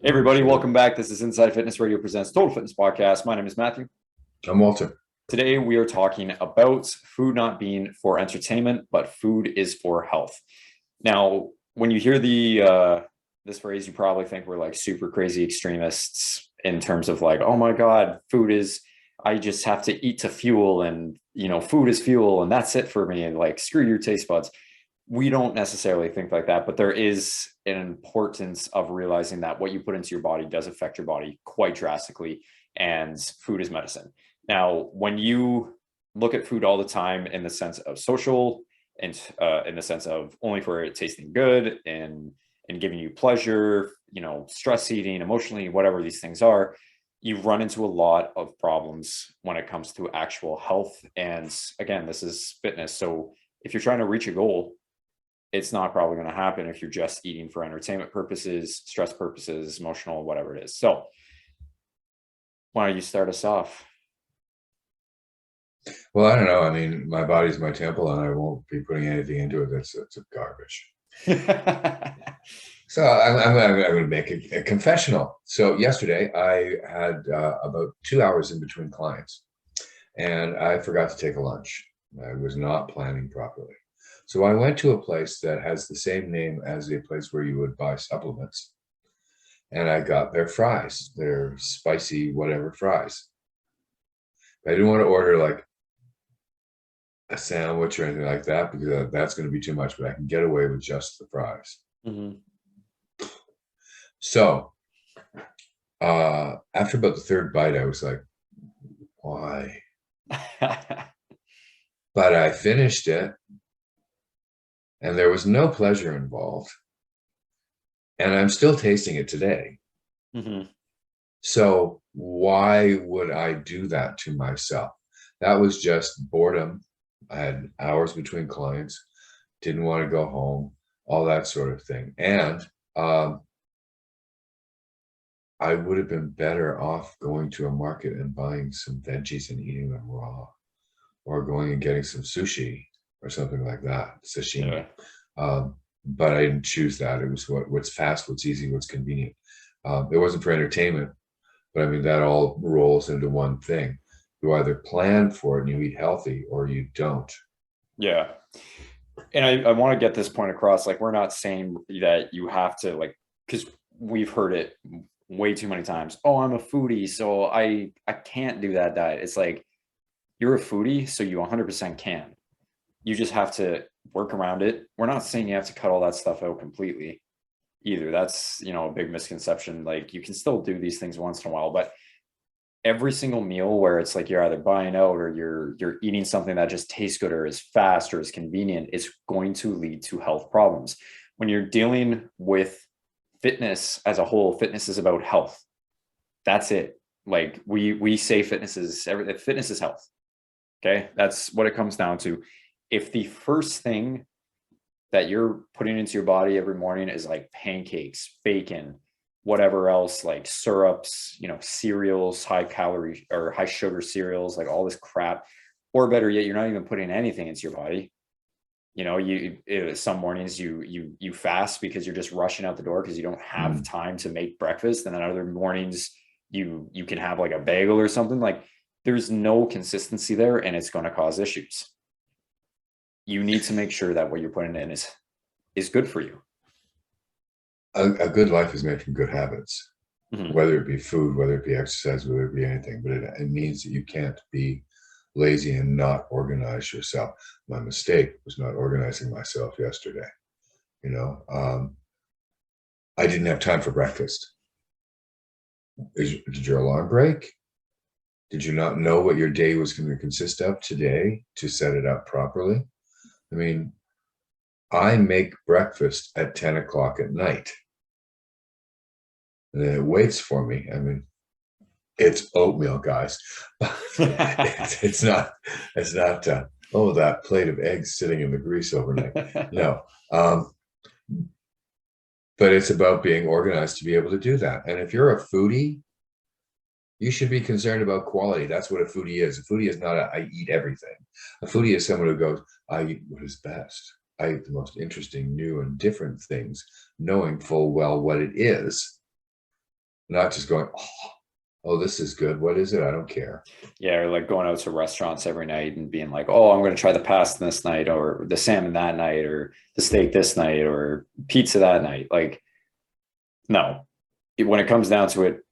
Hey everybody, welcome back. This is Inside Fitness Radio presents Total Fitness Podcast. My name is Matthew. I'm Walter. Today we are talking about food not being for entertainment, but food is for health. Now, when you hear this phrase, you probably think we're like super crazy extremists in terms of like, oh my God, I just have to eat to fuel, and food is fuel and that's it for me, and like screw your taste buds. We don't necessarily think like that, but there is an importance of realizing that what you put into your body does affect your body quite drastically, and food is medicine. Now, when you look at food all the time in the sense of social and in the sense of only for it tasting good and giving you pleasure, stress eating, emotionally, whatever these things are, you run into a lot of problems when it comes to actual health. And again, this is fitness. So if you're trying to reach a goal, it's not probably going to happen if you're just eating for entertainment purposes, stress purposes, emotional, whatever it is. So why don't you start us off? Well, I don't know. I mean, my body's my temple, and I won't be putting anything into it that's garbage. So I'm going to make a confessional. So yesterday I had about 2 hours in between clients, and I forgot to take a lunch. I was not planning properly. So I went to a place that has the same name as a place where you would buy supplements. And I got their fries, their spicy whatever fries. I didn't want to order like a sandwich or anything like that because that's going to be too much, but I can get away with just the fries. Mm-hmm. So after about the third bite, I was like, why? But I finished it, and there was no pleasure involved. And I'm still tasting it today. Mm-hmm. So why would I do that to myself? That was just boredom. I had hours between clients, didn't want to go home, all that sort of thing. And I would have been better off going to a market and buying some veggies and eating them raw, or going and getting some sushi or something like that, sashimi. Yeah. But I didn't choose that. It was what's fast, what's easy, what's convenient. It wasn't for entertainment, but I mean, that all rolls into one thing. You either plan for it and you eat healthy, or you don't. Yeah. And I want to get this point across. Like, we're not saying that you have to, like, because we've heard it way too many times. Oh, I'm a foodie, so I can't do that diet. It's like, you're a foodie, so you 100% can. You just have to work around it. We're not saying you have to cut all that stuff out completely either. That's, a big misconception. Like, you can still do these things once in a while, but every single meal where it's like you're either buying out or you're eating something that just tastes good or is fast or is convenient, it's going to lead to health problems. When you're dealing with fitness as a whole, fitness is about health. That's it. Like, we say fitness is everything. Fitness is health. Okay, that's what it comes down to. If the first thing that you're putting into your body every morning is like pancakes, bacon, whatever else, like syrups, cereals, high calorie or high sugar cereals, like all this crap, or better yet, you're not even putting anything into your body. Some mornings you fast because you're just rushing out the door because you don't have time to make breakfast, and then other mornings you can have like a bagel or something. Like, there's no consistency there, and it's going to cause issues. You need to make sure that what you're putting in is good for you. A good life is made from good habits, whether it be food, whether it be exercise, whether it be anything. But it means that you can't be lazy and not organize yourself. My mistake was not organizing myself yesterday. I didn't have time for breakfast. Did your alarm break? Did you not know what your day was going to consist of today to set it up properly? I mean, I make breakfast at 10 o'clock at night, and then it waits for me. I mean, it's oatmeal, guys. it's not that plate of eggs sitting in the grease overnight. No. But it's about being organized to be able to do that. And if you're a foodie, you should be concerned about quality. That's what a foodie is. A foodie is not I eat everything. A foodie is someone who goes, I eat what is best. I eat the most interesting, new, and different things, knowing full well what it is, not just going, oh, this is good. What is it? I don't care. Yeah, or like going out to restaurants every night and being like, oh, I'm going to try the pasta this night, or the salmon that night, or the steak this night, or pizza that night. Like, no. When it comes down to it,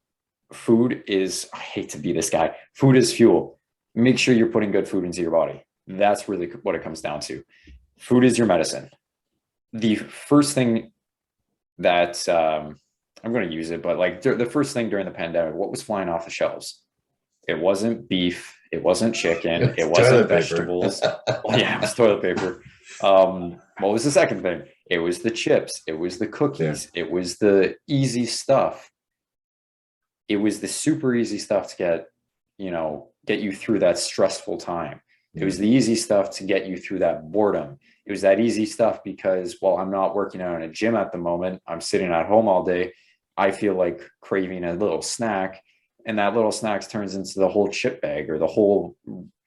food is, I hate to be this guy, food is fuel. Make sure you're putting good food into your body. That's really what it comes down to. Food is your medicine. The first thing that I'm going to use it, but like the first thing during the pandemic, what was flying off the shelves? It wasn't beef. It wasn't chicken. It wasn't vegetables. Yeah, it was toilet paper. What was the second thing? It was the chips. It was the cookies. Yeah. It was the easy stuff. It was the super easy stuff to get you through that stressful time. It was the easy stuff to get you through that boredom. It was that easy stuff because, well, I'm not working out in a gym at the moment. I'm sitting at home all day. I feel like craving a little snack, and that little snack turns into the whole chip bag or the whole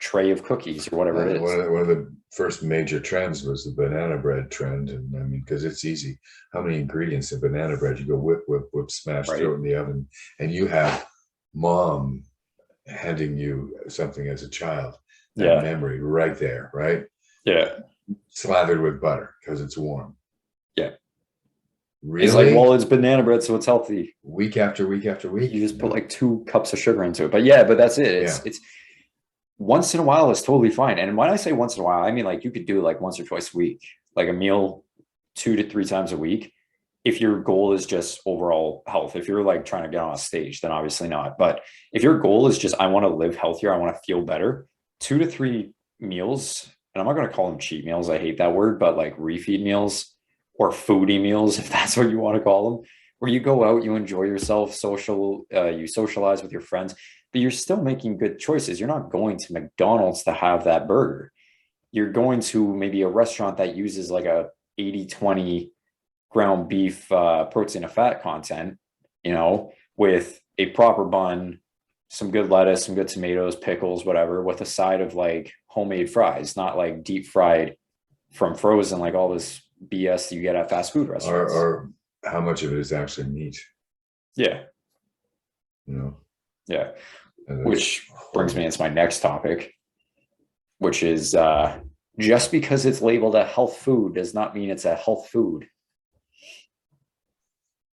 tray of cookies or whatever it is. One of the first major trends was the banana bread trend. And I mean, because it's easy. How many ingredients in banana bread? You go whip, smash, throw it in the oven, and you have mom handing you something as a child. That memory right there, right? Yeah. Slathered with butter because it's warm. Yeah. Really? It's like, well, it's banana bread, so it's healthy. Week after week after week. You just put like 2 cups of sugar into it. But yeah, but that's it. It's once in a while is totally fine. And when I say once in a while, I mean like you could do like once or twice a week, like a meal 2 to 3 times a week. If your goal is just overall health, if you're like trying to get on a stage, then obviously not. But if your goal is just, I want to live healthier, I want to feel better, 2 to 3 meals, and I'm not going to call them cheat meals. I hate that word, but like refeed meals or foodie meals, if that's what you want to call them, where you go out, you enjoy yourself, you socialize with your friends, but you're still making good choices. You're not going to McDonald's to have that burger. You're going to maybe a restaurant that uses like a 80-20 ground beef protein to fat content, with a proper bun, some good lettuce, some good tomatoes, pickles, whatever, with a side of like homemade fries, not like deep fried from frozen, like all this BS that you get at fast food restaurants. Or how much of it is actually meat? Yeah. Yeah. Which brings me into my next topic, which is just because it's labeled a health food does not mean it's a health food.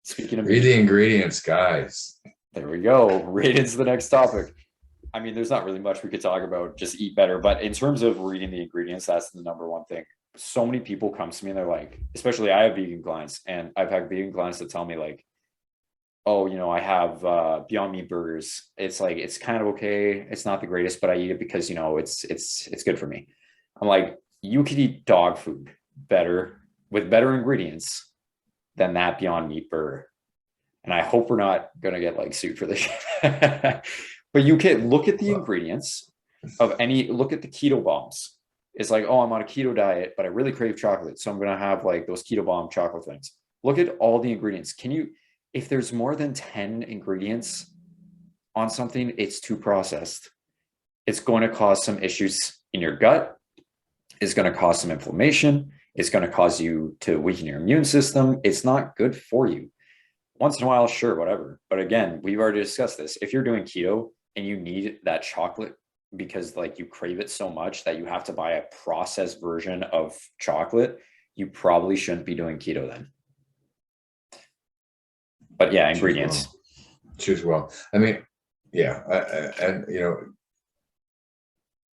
Speaking of read the ingredients, guys. There we go. Right into the next topic. I mean, there's not really much we could talk about, just eat better. But in terms of reading the ingredients, that's the number one thing. So many people come to me and they're like, especially I have vegan clients, and I've had vegan clients that tell me like, oh, I have Beyond Meat burgers. It's like, it's kind of okay. It's not the greatest, but I eat it because, it's good for me. I'm like, you could eat dog food better with better ingredients than that Beyond Meat burger. And I hope we're not going to get like sued for this. But you can look at the ingredients of look at the keto bombs. It's like, oh, I'm on a keto diet, but I really crave chocolate. So I'm going to have like those keto bomb chocolate things. Look at all the ingredients. If there's more than 10 ingredients on something, it's too processed. It's going to cause some issues in your gut. It's going to cause some inflammation. It's going to cause you to weaken your immune system. It's not good for you. Once in a while, sure, whatever. But again, we've already discussed this. If you're doing keto and you need that chocolate because like you crave it so much that you have to buy a processed version of chocolate, you probably shouldn't be doing keto then. But yeah, ingredients. Choose well. I mean, yeah. And,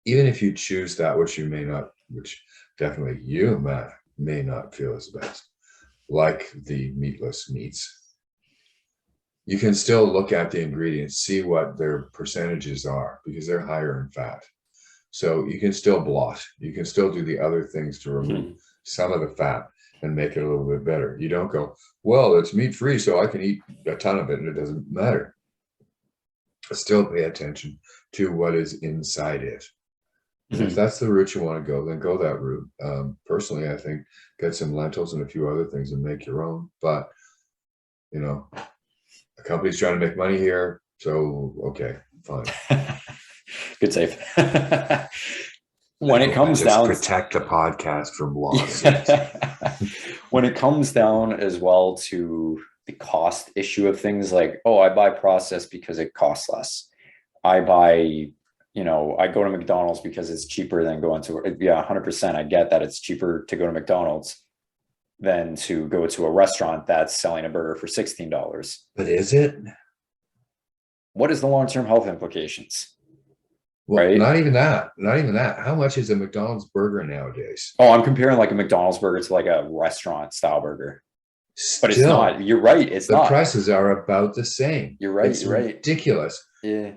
even if you choose that, which definitely you, Matt, may not feel as best, like the meatless meats, you can still look at the ingredients, see what their percentages are, because they're higher in fat. So you can still blot. You can still do the other things to remove some of the fat and make it a little bit better. You don't go, well, it's meat-free, so I can eat a ton of it, and it doesn't matter. Still pay attention to what is inside it. If that's the route you want to go, then go that route. Personally, I think get some lentils and a few other things and make your own. But, the company's trying to make money here. So, okay, fine. Good save. When it comes down, protect the podcast from lawsuits. When it comes down as well to the cost issue of things. Like, oh, I buy processed because it costs less. I buy, I go to McDonald's because it's cheaper than going to, yeah, 100%. I get that it's cheaper to go to McDonald's than to go to a restaurant that's selling a burger for $16. But is it? What is the long-term health implications? Well, Right? not even that. Not even that. How much is a McDonald's burger nowadays? Oh, I'm comparing like a McDonald's burger to like a restaurant style burger, but it's Still, not. You're right. It's the not. prices are about the same. You're right. It's You're right. ridiculous. Yeah.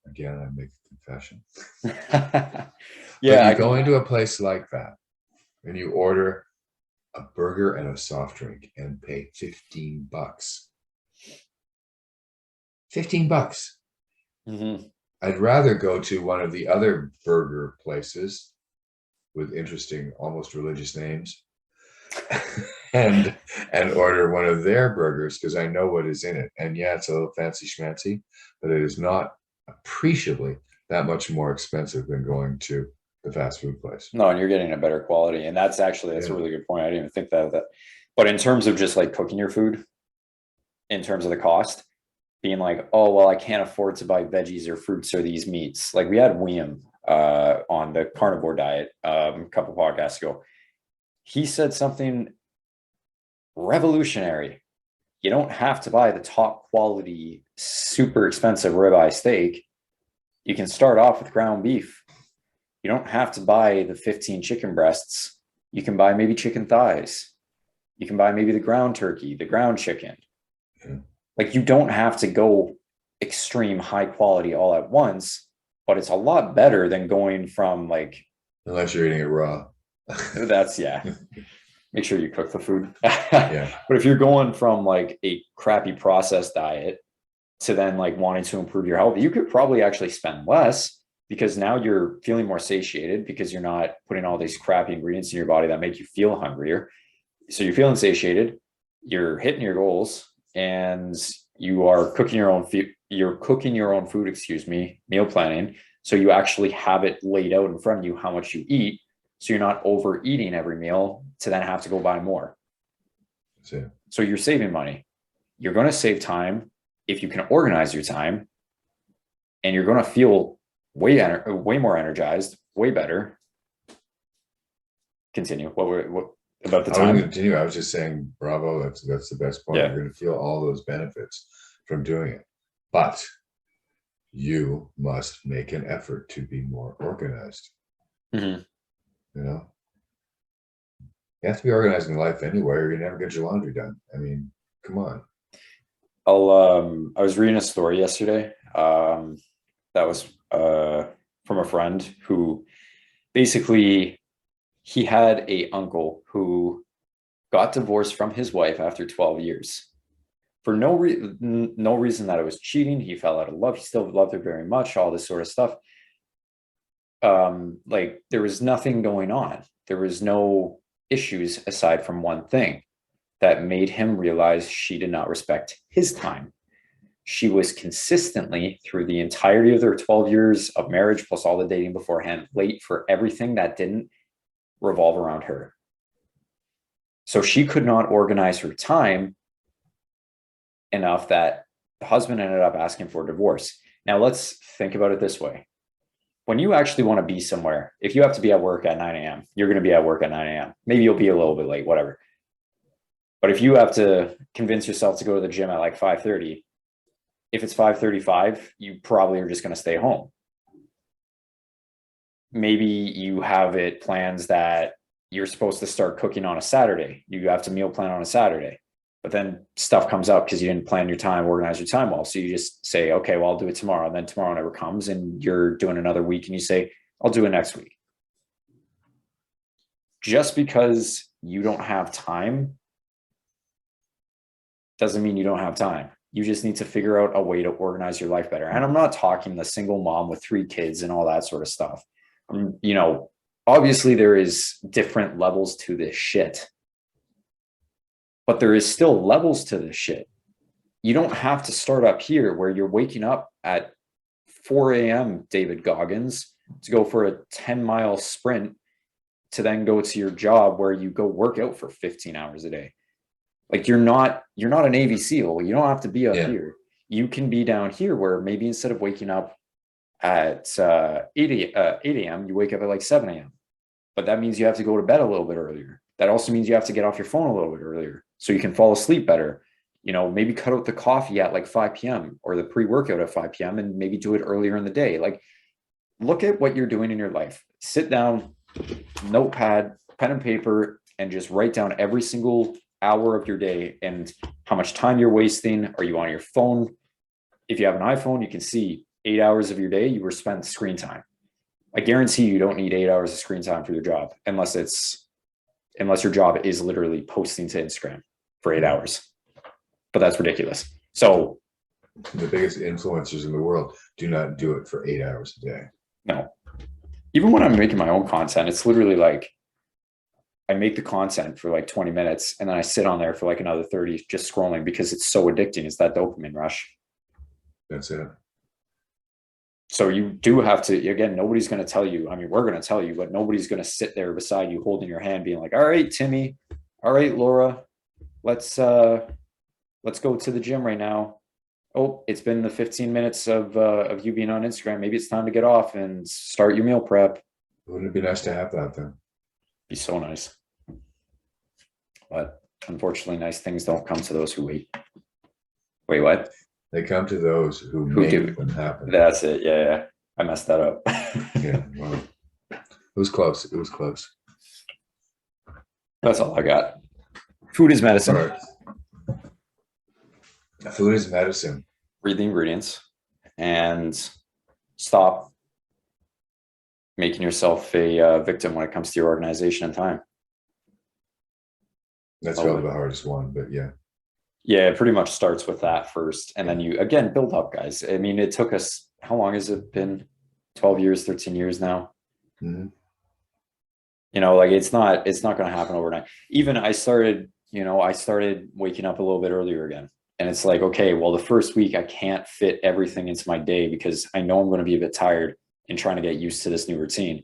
Again, I make a confession. Yeah. But you go into a place like that and you order a burger and a soft drink and pay $15. $15. Mm-hmm. I'd rather go to one of the other burger places with interesting, almost religious names and order one of their burgers because I know what is in it. And yeah, it's a little fancy schmancy, but it is not appreciably that much more expensive than going to the fast food place. No, and you're getting a better quality. And that's a really good point. I didn't even think that. But in terms of just like cooking your food, in terms of the cost, being like, oh, well, I can't afford to buy veggies or fruits or these meats. Like we had William on the carnivore diet a couple podcasts ago. He said something revolutionary. You don't have to buy the top quality, super expensive ribeye steak. You can start off with ground beef. You don't have to buy the 15 chicken breasts. You can buy maybe chicken thighs. You can buy maybe the ground turkey, the ground chicken. Yeah. Like you don't have to go extreme high quality all at once, but it's a lot better than going from like, unless you're eating it raw. that's make sure you cook the food. Yeah. But if you're going from like a crappy processed diet to then like wanting to improve your health, you could probably actually spend less because now you're feeling more satiated because you're not putting all these crappy ingredients in your body that make you feel hungrier. So you're feeling satiated, you're hitting your goals, and you are cooking your own food. You're cooking your own food, meal planning. So you actually have it laid out in front of you how much you eat. So you're not overeating every meal to then have to go buy more. So you're saving money. You're going to save time if you can organize your time, and you're going to feel way more energized, way better. Continue. What about the time? I wouldn't continue. I was just saying, bravo. That's the best part. Yeah. You're going to feel all those benefits from doing it, but you must make an effort to be more organized. Mm-hmm. You have to be organized in life anyway, or you never get your laundry done. I mean, come on. I was reading a story yesterday. That was from a friend who basically he had a uncle who got divorced from his wife after 12 years for no reason that it was cheating. He fell out of love. He still loved her very much, all this sort of stuff. Like there was nothing going on. There was no issues aside from one thing that made him realize she did not respect his time. She was consistently, through the entirety of their 12 years of marriage, plus all the dating beforehand, late for everything that didn't revolve around her. So she could not organize her time enough that the husband ended up asking for a divorce. Now let's think about it this way. When you actually want to be somewhere, if you have to be at work at 9 a.m., you're going to be at work at 9 a.m. Maybe you'll be a little bit late, whatever. But if you have to convince yourself to go to the gym at like 5:30, if it's 5:35, you probably are just going to stay home. Maybe you have it plans that you're supposed to start cooking on a Saturday. You have to meal plan on a Saturday, but then stuff comes up because you didn't plan your time, organize your time well. So you just say, okay, well, I'll do it tomorrow. And then tomorrow never comes and you're doing another week and you say, I'll do it next week. Just because you don't have time doesn't mean you don't have time. You just need to figure out a way to organize your life better. And I'm not talking the single mom with 3 kids and all that sort of stuff. Obviously there is different levels to this shit, but there is still levels to this shit. You don't have to start up here where you're waking up at 4 a.m., David Goggins, to go for a 10-mile sprint to then go to your job where you go work out for 15 hours a day. Like you're not a Navy SEAL. You don't have to be up Yeah. here. You can be down here where maybe instead of waking up at 8 a.m., you wake up at like 7 a.m. But that means you have to go to bed a little bit earlier. That also means you have to get off your phone a little bit earlier so you can fall asleep better. You know, maybe cut out the coffee at like 5 p.m. or the pre-workout at 5 p.m. and maybe do it earlier in the day. Like, look at what you're doing in your life. Sit down, notepad, pen and paper, and just write down every single hour of your day and how much time you're wasting. Are you on your phone? If you have an iPhone, you can see 8 hours of your day you were spent screen time. I guarantee you don't need 8 hours of screen time for your job unless your job is literally posting to Instagram for 8 hours. But that's ridiculous. So the biggest influencers in the world do not do it for 8 hours a day. no. Even when I'm making my own content, it's literally like I make the content for like 20 minutes and then I sit on there for like another 30 just scrolling because it's so addicting. It's that dopamine rush. That's it. So you do have to, again, nobody's going to tell you. I mean, we're going to tell you, but nobody's going to sit there beside you holding your hand being like, all right, Timmy, all right, Laura, let's go to the gym right now. Oh, it's been the 15 minutes of you being on Instagram. Maybe it's time to get off and start your meal prep. Wouldn't it be nice to have that then? Be so nice. But unfortunately, nice things don't come to those who wait. Wait, what? They come to those who make do. them happen. That's it. Yeah. I messed that up. Yeah, well, it was close. It was close. That's all I got. Food is medicine. All right. Food is medicine. Read the ingredients and stop making yourself a victim when it comes to your organization and time. That's probably the hardest one, but yeah. Yeah, it pretty much starts with that first. And then you, again, build up, guys. I mean, it took us, how long has it been? 12 years, 13 years now. Mm-hmm. You know, like it's not going to happen overnight. Even I started waking up a little bit earlier again. And it's like, okay, well, the first week I can't fit everything into my day because I know I'm going to be a bit tired and trying to get used to this new routine.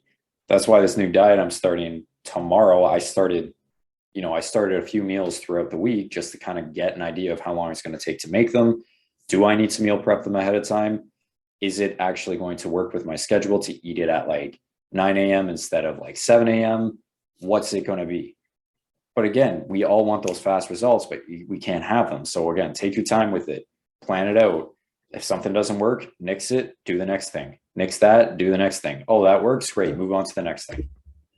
That's why this new diet I'm starting tomorrow, I started a few meals throughout the week just to kind of get an idea of how long it's going to take to make them. Do I need to meal prep them ahead of time? Is it actually going to work with my schedule to eat it at like 9 a.m. instead of like 7 a.m.? What's it going to be? But again, we all want those fast results, but we can't have them. So again, take your time with it, plan it out. If something doesn't work, nix it, do the next thing. Nix that, do the next thing. Oh, that works, great, move on to the next thing.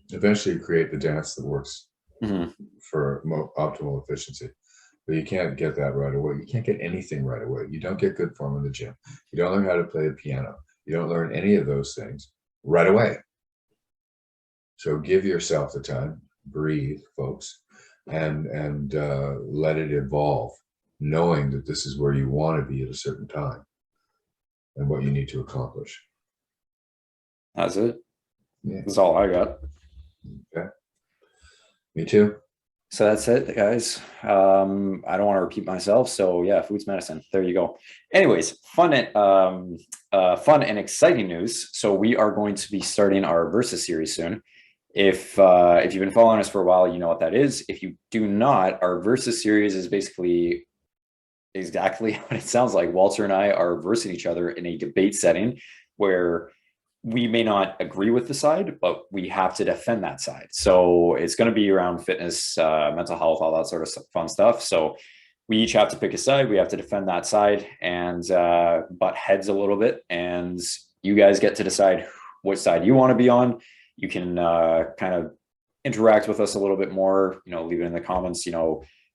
Eventually create the dance that works for optimal efficiency. But you can't get that right away. You can't get anything right away. You don't get good form in the gym. You don't learn how to play the piano. You don't learn any of those things right away. So give yourself the time, breathe, folks, and let it evolve, knowing that this is where you want to be at a certain time and what you need to accomplish. That's it. Yeah. That's all I got. Okay. Me too. So that's it, guys. I don't want to repeat myself. So yeah, food's medicine. There you go. Anyways, fun and exciting news. So we are going to be starting our Versus series soon. If you've been following us for a while, you know what that is. If you do not, our Versus series is basically exactly what it sounds like. Walter and I are versing each other in a debate setting where we may not agree with the side, but we have to defend that side. So it's going to be around fitness, mental health, all that sort of fun stuff. So we each have to pick a side. We have to defend that side and butt heads a little bit. And you guys get to decide which side you want to be on. You can kind of interact with us a little bit more, leave it in the comments,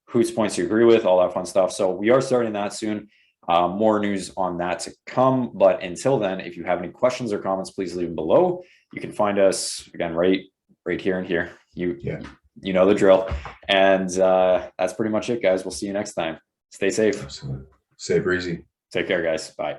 whose points you agree with, all that fun stuff. So we are starting that soon. More news on that to come. But until then, if you have any questions or comments, please leave them below. You can find us again right here and here. You know the drill. And that's pretty much it, guys. We'll see you next time. Stay safe. Absolutely. Stay breezy. Take care, guys. Bye.